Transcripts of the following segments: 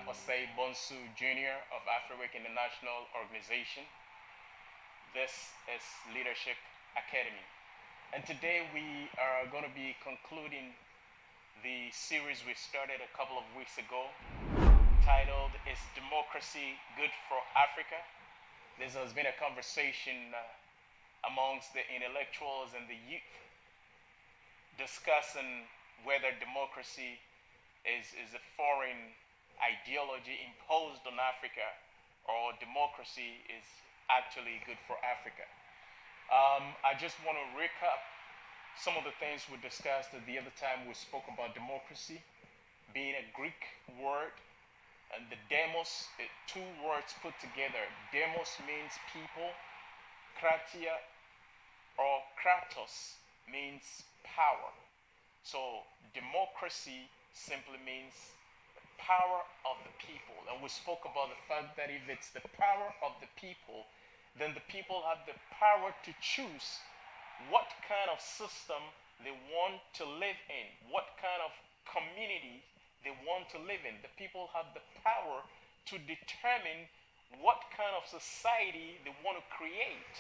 Osei Bonsu Jr. of Afriwick International Organization. This is Leadership Academy. And today we are going to be concluding the series we started a couple of weeks ago titled Is Democracy Good for Africa? This has been a conversation amongst the intellectuals and the youth discussing whether democracy is a foreign ideology imposed on Africa or democracy is actually good for Africa. I just want to recap some of the things we discussed the other time we spoke about democracy being a Greek word, and the demos, two words put together. Demos means people, kratia or kratos means power. So democracy simply means power of the people. And we spoke about the fact that if it's the power of the people, then the people have the power to choose what kind of system they want to live in, what kind of community they want to live in. The people have the power to determine what kind of society they want to create.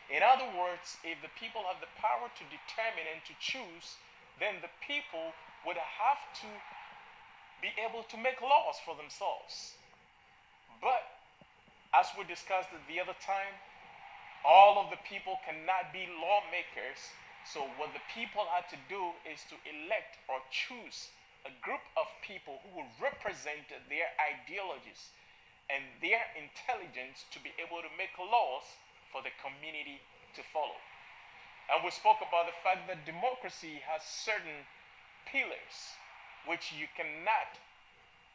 In other words, if the people have the power to determine and to choose, then the people would have to be able to make laws for themselves. But as we discussed the other time, all of the people cannot be lawmakers. So what the people had to do is to elect or choose a group of people who will represent their ideologies and their intelligence to be able to make laws for the community to follow. And we spoke about the fact that democracy has certain pillars which you cannot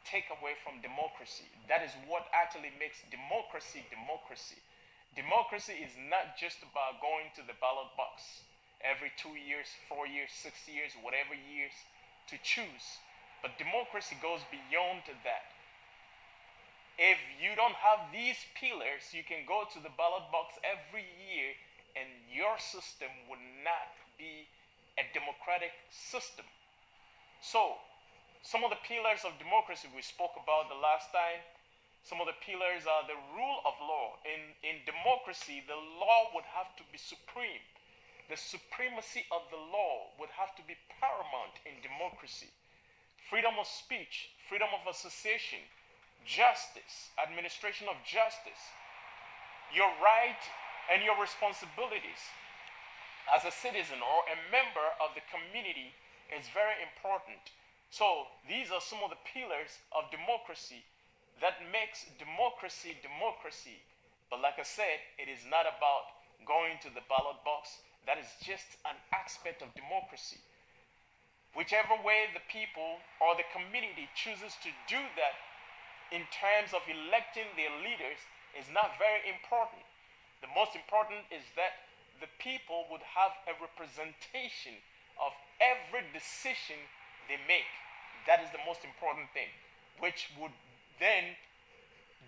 take away from democracy. That is what actually makes democracy democracy. Democracy is not just about going to the ballot box every 2 years, 4 years, 6 years, whatever years to choose. But democracy goes beyond that. If you don't have these pillars, you can go to the ballot box every year and your system would not be a democratic system. So, some of the pillars of democracy we spoke about the last time, some of the pillars are the rule of law. In democracy, the law would have to be supreme. The supremacy of the law would have to be paramount in democracy. Freedom of speech, freedom of association, justice, administration of justice, your right and your responsibilities as a citizen or a member of the community is very important. So these are some of the pillars of democracy that makes democracy democracy. But like I said, it is not about going to the ballot box. That is just an aspect of democracy. Whichever way the people or the community chooses to do that in terms of electing their leaders is not very important. The most important is that the people would have a representation of every decision they make. That is the most important thing, which would then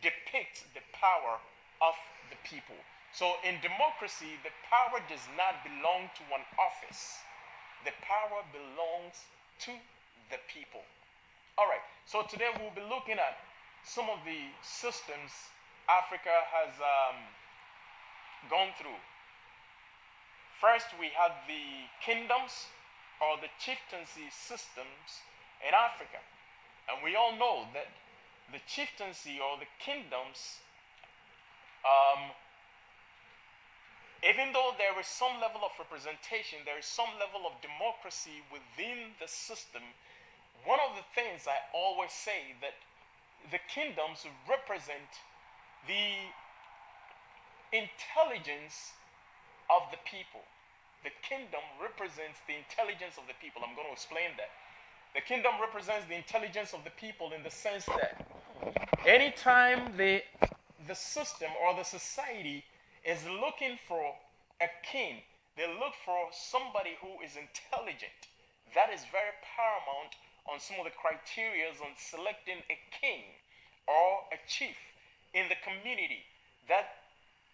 depict the power of the people. So in democracy, the power does not belong to one office. The power belongs to the people. All right, so today we'll be looking at some of the systems Africa has gone through. First, we have the kingdoms or the chieftaincy systems in Africa. And we all know that the chieftaincy or the kingdoms, even though there is some level of representation, there is some level of democracy within the system, one of the things I always say that the kingdoms represent the intelligence of the people. The kingdom represents the intelligence of the people. I'm going to explain that. The kingdom represents the intelligence of the people in the sense that anytime the system or the society is looking for a king, they look for somebody who is intelligent. That is very paramount on some of the criteria on selecting a king or a chief in the community. That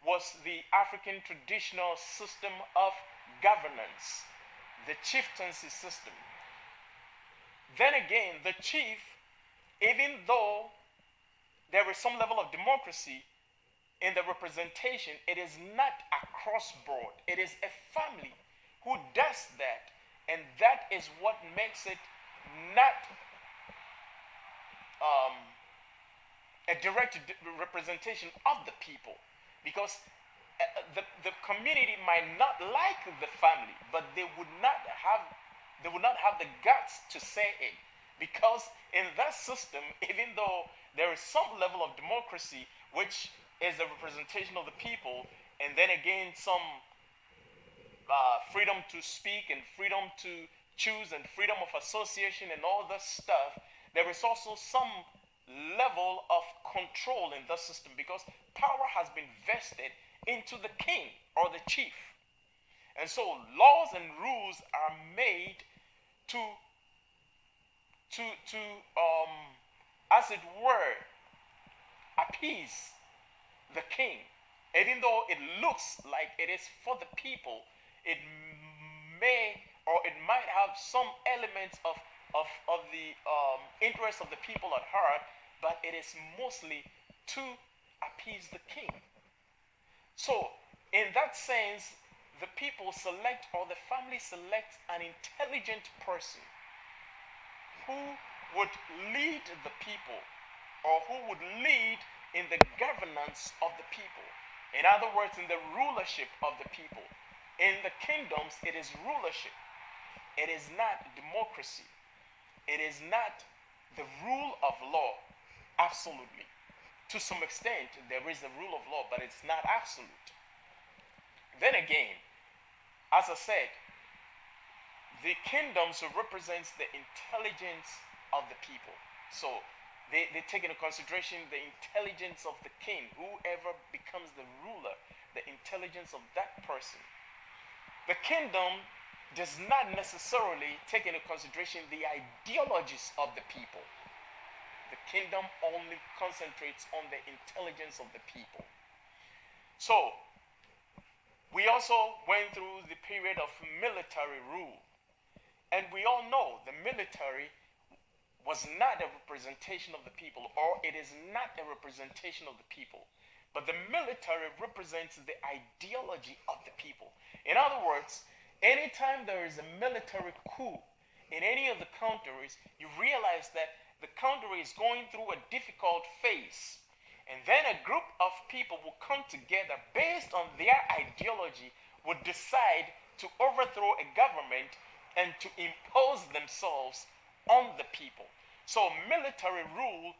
was the African traditional system of governance, the chieftaincy system. Then again, the chief, even though there is some level of democracy in the representation. It is not across board. It is a family who does that, and that is what makes it not a direct representation of the people, because the community might not like the family, but they would not have the guts to say it, because in that system, even though there is some level of democracy, which is the representation of the people, and then again some freedom to speak and freedom to choose and freedom of association and all that stuff, there is also some level of control in the system, because power has been vested into the king or the chief. And so laws and rules are made to as it were, appease the king. Even though it looks like it is for the people, it may or it might have some elements of the interest of the people at heart, but it is mostly to appease the king. So in that sense, the people select, or the family selects, an intelligent person who would lead the people, or who would lead in the governance of the people. In other words, in the rulership of the people. In the kingdoms, it is rulership. It is not democracy. It is not the rule of law, absolutely. To some extent, there is the rule of law, but it's not absolute. Then again, as I said, the kingdoms represents the intelligence of the people. So they take into consideration the intelligence of the king, whoever becomes the ruler, the intelligence of that person. The kingdom does not necessarily take into consideration the ideologies of the people. The kingdom only concentrates on the intelligence of the people. So we also went through the period of military rule. And we all know the military was not a representation of the people, or it is not a representation of the people. But the military represents the ideology of the people. In other words, anytime there is a military coup in any of the countries, you realize that the country is going through a difficult phase. And then a group of people will come together based on their ideology, would decide to overthrow a government and to impose themselves on the people. So military rule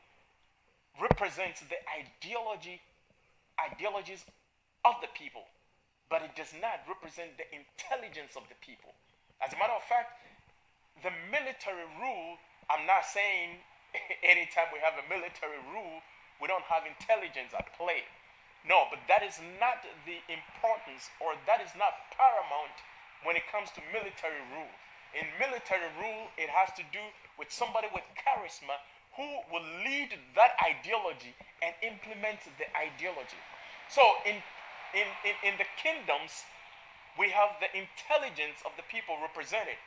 represents the ideologies of the people, but it does not represent the intelligence of the people. As a matter of fact, the military rule, I'm not saying anytime we have a military rule, we don't have intelligence at play. No, but that is not the importance, or that is not paramount when it comes to military rule. In military rule, it has to do with somebody with charisma who will lead that ideology and implement the ideology. So in the kingdoms, we have the intelligence of the people represented.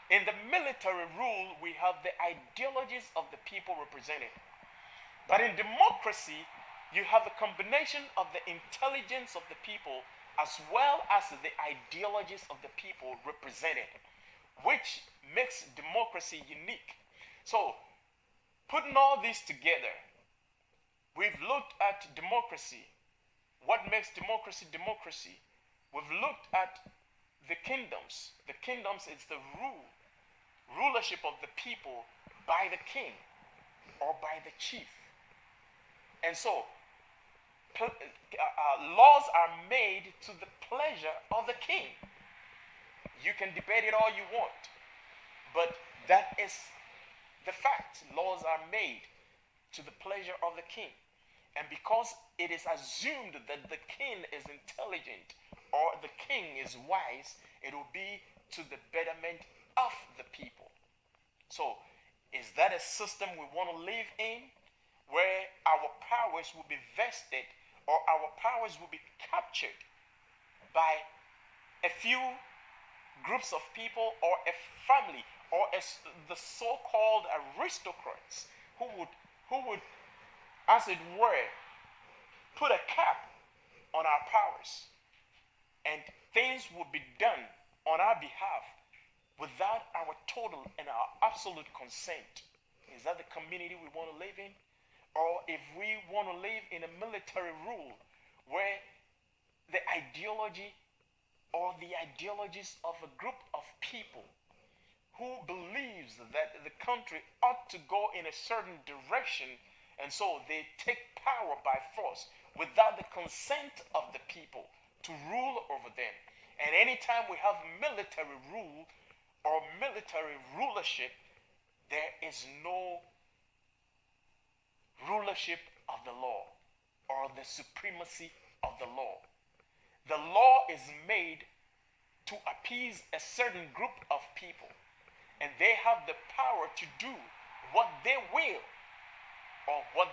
In the military rule, we have the ideologies of the people represented. But in democracy, you have a combination of the intelligence of the people as well as the ideologies of the people represented, which makes democracy unique. So, putting all this together, we've looked at democracy. What makes democracy democracy? We've looked at the kingdoms. The kingdoms is the rulership of the people by the king or by the chief. And so, laws are made to the pleasure of the king. You can debate it all you want, but that is the fact. Laws are made to the pleasure of the king. And because it is assumed that the king is intelligent or the king is wise, it will be to the betterment of the people. So, is that a system we want to live in, where our powers will be vested or our powers will be captured by a few groups of people or a family or the so-called aristocrats who would as it were, put a cap on our powers, and things would be done on our behalf without our total and our absolute consent. Is that the community we want to live in? Or if we want to live in a military rule where the ideology or the ideologies of a group of people who believes that the country ought to go in a certain direction, and so they take power by force without the consent of the people to rule over them. And anytime we have military rule or military rulership, there is no rulership of the law or the supremacy of the law. The law is made to appease a certain group of people, and they have the power to do what they will or what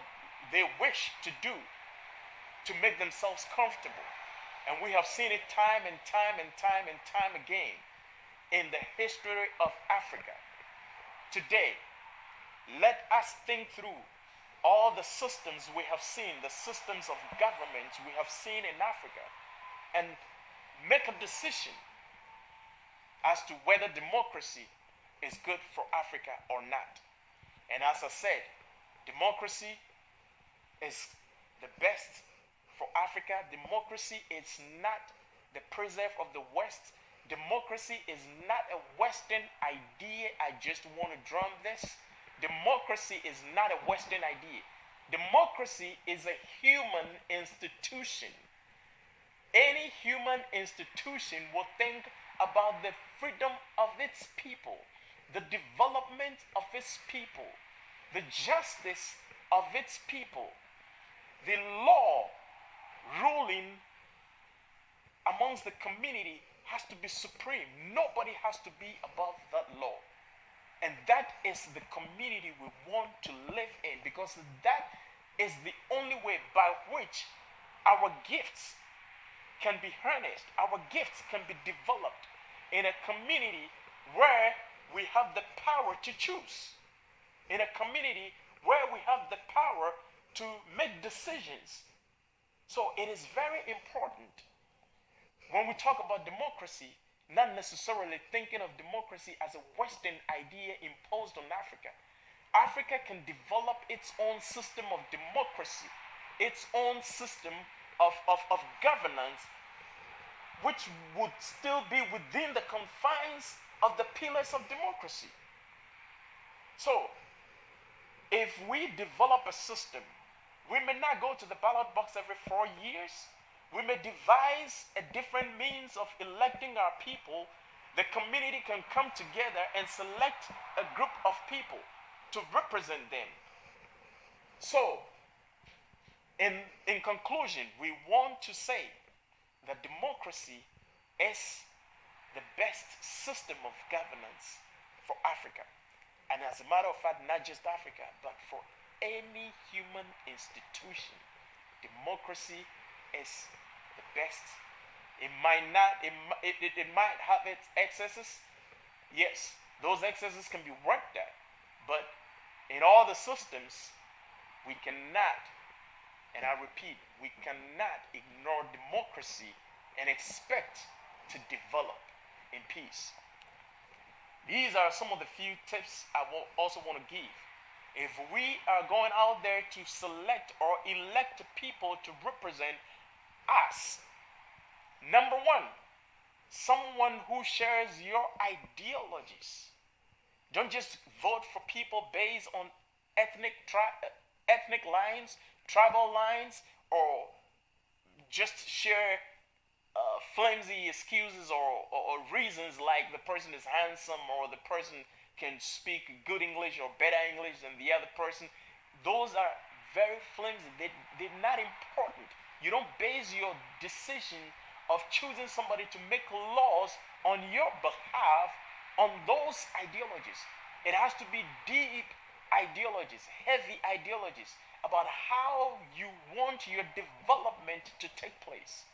they wish to do to make themselves comfortable. And we have seen it time and time and time and time again in the history of Africa. Today, let us think through all the systems we have seen, the systems of governments we have seen in Africa, and make a decision as to whether democracy is good for Africa or not. And as I said, democracy is the best for Africa. Democracy is not the preserve of the West. Democracy is not a Western idea. I just want to drum this. Democracy is not a Western idea. Democracy is a human institution. Any human institution will think about the freedom of its people, the development of its people, the justice of its people, the law ruling amongst the community has to be supreme. Nobody has to be above that law. And that is the community we want to live in, because that is the only way by which our gifts can be harnessed, our gifts can be developed in a community where we have the power to choose, in a community where we have the power to make decisions. So it is very important when we talk about democracy, not necessarily thinking of democracy as a Western idea imposed on Africa. Africa can develop its own system of democracy, its own system of governance, which would still be within the confines of the pillars of democracy. So, if we develop a system, we may not go to the ballot box every 4 years. We may devise a different means of electing our people. The community can come together and select a group of people to represent them. So, in conclusion, we want to say that democracy is the best system of governance for Africa. And as a matter of fact, not just Africa, but for any human institution, democracy is the best. It might not, it might have its excesses. Yes, those excesses can be worked at. But in all the systems, we cannot, and I repeat, we cannot ignore democracy and expect to develop in peace. These are some of the few tips I will also want to give. If we are going out there to select or elect people to represent us, number one, someone who shares your ideologies. Don't just vote for people based on ethnic lines, tribal lines, or just share flimsy excuses or reasons like the person is handsome or the person can speak good English or better English than the other person. Those are very flimsy. They're not important. You don't base your decision of choosing somebody to make laws on your behalf on those ideologies. It has to be deep ideologies, heavy ideologies about how you want your development to take place.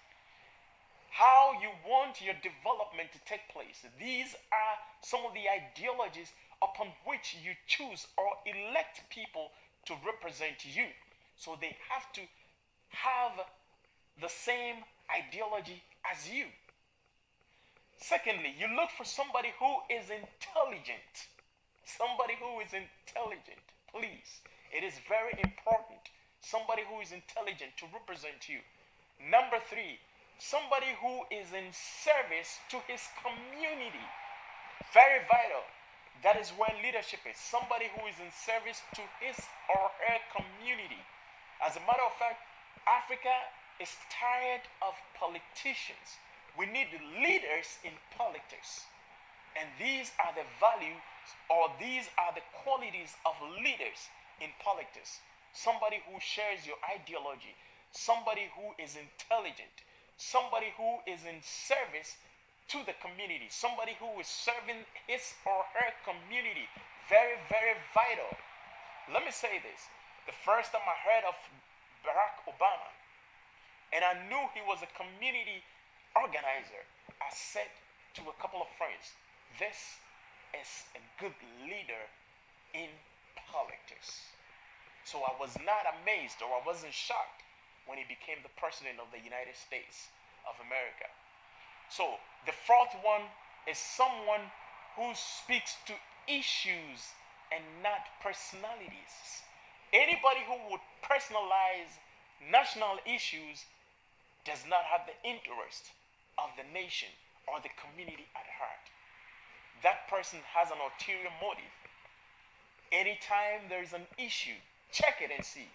How you want your development to take place. These are some of the ideologies upon which you choose or elect people to represent you. So they have to have the same ideology as you. Secondly, you look for somebody who is intelligent. Somebody who is intelligent, please. It is very important. Somebody who is intelligent to represent you. Number three, somebody who is in service to his community. Very vital. That is where leadership is. Somebody who is in service to his or her community. As a matter of fact, Africa is tired of politicians. We need leaders in politics. And these are the values, or these are the qualities of leaders in politics. Somebody who shares your ideology, somebody who is intelligent, somebody who is in service to the community, somebody who is serving his or her community. Very, very vital. Let me say this. The first time I heard of Barack Obama, and I knew he was a community organizer, I said to a couple of friends, this is a good leader in politics. So I was not amazed, or I wasn't shocked when he became the president of the United States of America. So the fourth one is someone who speaks to issues and not personalities. Anybody who would personalize national issues does not have the interest of the nation or the community at heart. That person has an ulterior motive. Anytime there is an issue, check it and see.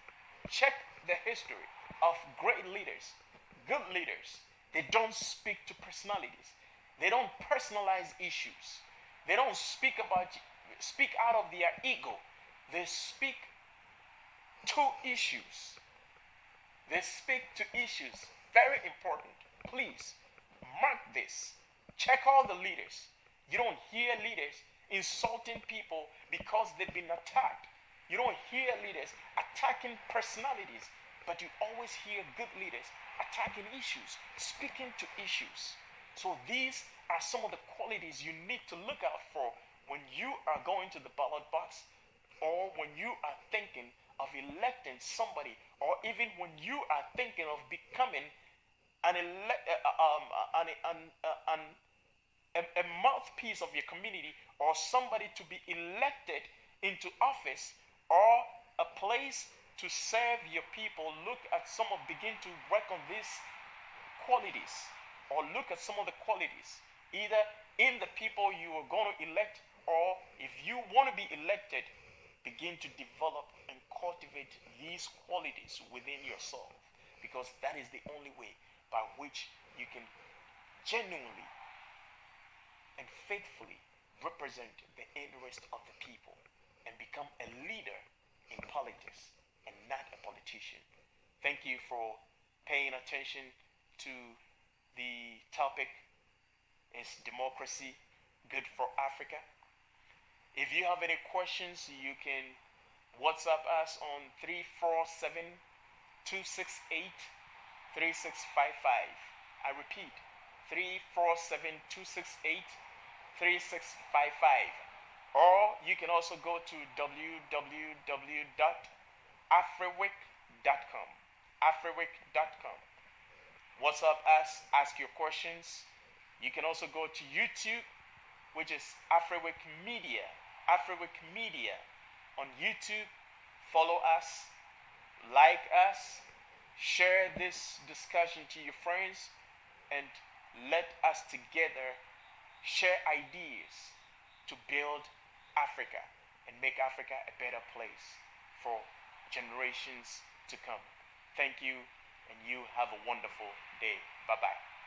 Check the history of great leaders, good leaders. They don't speak to personalities. They don't personalize issues. They don't speak out of their ego. They speak to issues. They speak to issues. Very important. Please mark this. Check all the leaders. You don't hear leaders insulting people because they've been attacked. You don't hear leaders attacking personalities, but you always hear good leaders attacking issues, speaking to issues. So these are some of the qualities you need to look out for when you are going to the ballot box, or when you are thinking of electing somebody, or even when you are thinking of becoming a mouthpiece of your community, or somebody to be elected into office, or a place to serve your people. Begin to work on these qualities, or look at some of the qualities, either in the people you are going to elect, or if you want to be elected, begin to develop and cultivate these qualities within yourself, because that is the only way by which you can genuinely and faithfully represent the interest of the people and become a leader in politics and not a politician. Thank you for paying attention to the topic. Is democracy good for Africa? If you have any questions, you can WhatsApp us on 347-268-3655. I repeat, 347-268-3655. Or you can also go to www.afriwic.com. Afriwic.com. WhatsApp us, ask your questions. You can also go to YouTube, which is Afriwic Media. Afriwic Media on YouTube. Follow us, like us, share this discussion to your friends, and let us together share ideas to build Africa and make Africa a better place for generations to come. Thank you, and you have a wonderful day. Bye-bye.